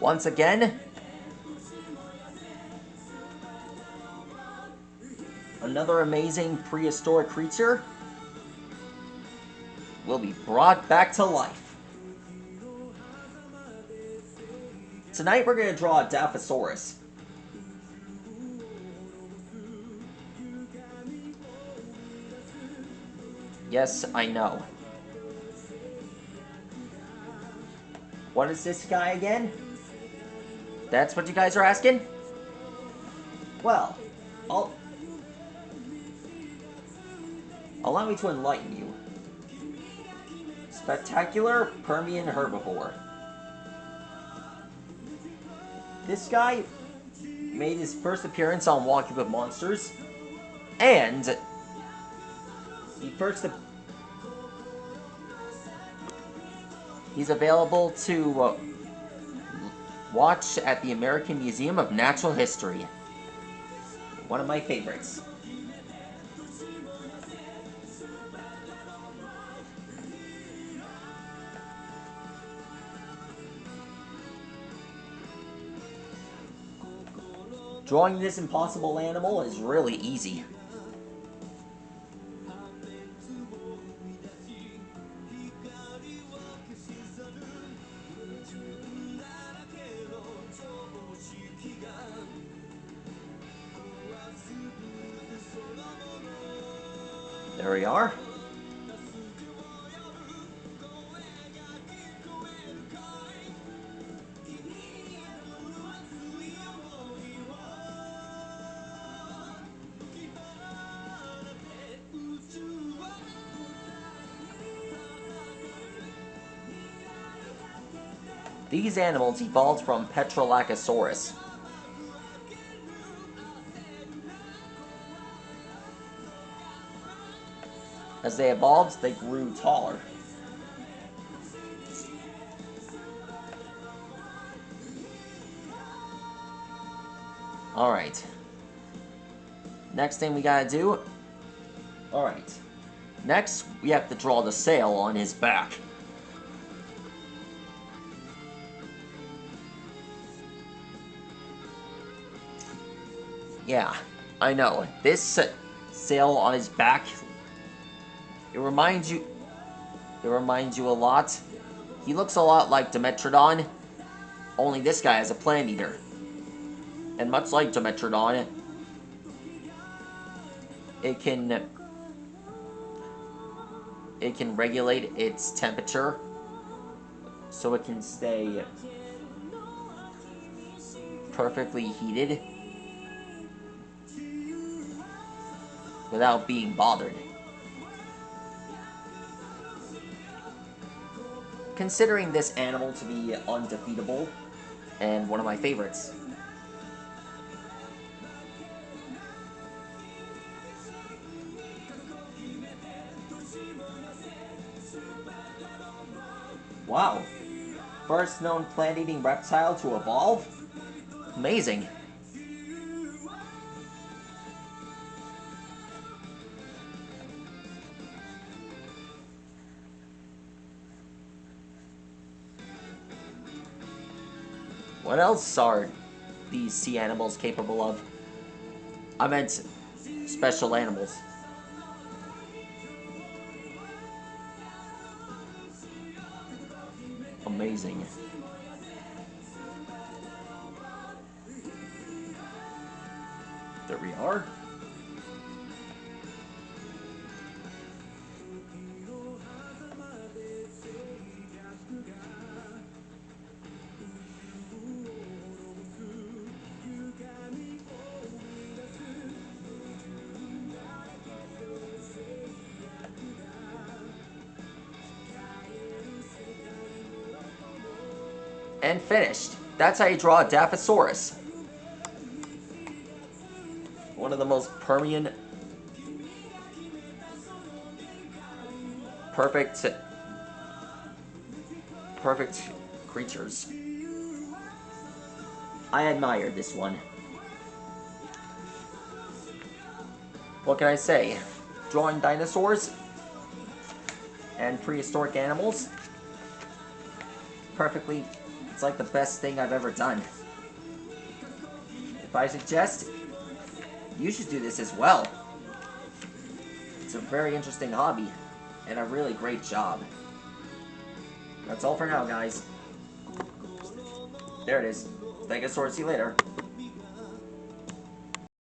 Once again, another amazing prehistoric creature will be brought back to life. Tonight we're going to draw Edaphosaurus. Yes, I know. What is this guy again? That's what you guys are asking? Well, allow me to enlighten you. Spectacular Permian herbivore. This guy made his first appearance on Walking with Monsters, and he's available to watch at the American Museum of Natural History. One of my favorites. Drawing this impossible animal is really easy. There we are. These animals evolved from Petrolacosaurus. As they evolved, they grew taller. Alright. Next thing we gotta do... Alright. Next, we have to draw the sail on his back. Yeah, I know. This sail on his back... It reminds you a lot. He looks a lot like Dimetrodon, only this guy is a plant eater. And much like Dimetrodon, it can regulate its temperature so it can stay perfectly heated without being bothered. Considering this animal to be undefeatable, and one of my favorites. Wow. First known plant-eating reptile to evolve? Amazing. What else are these sea animals capable of? I meant special animals. Amazing. There we are. And finished. That's how you draw Edaphosaurus. One of the most Permian... perfect creatures. I admire this one. What can I say? Drawing dinosaurs and prehistoric animals perfectly It's like the best thing I've ever done. If I suggest, you should do this as well. It's a very interesting hobby, and a really great job. That's all for now, guys. There it is. Stegosaurus, see you later.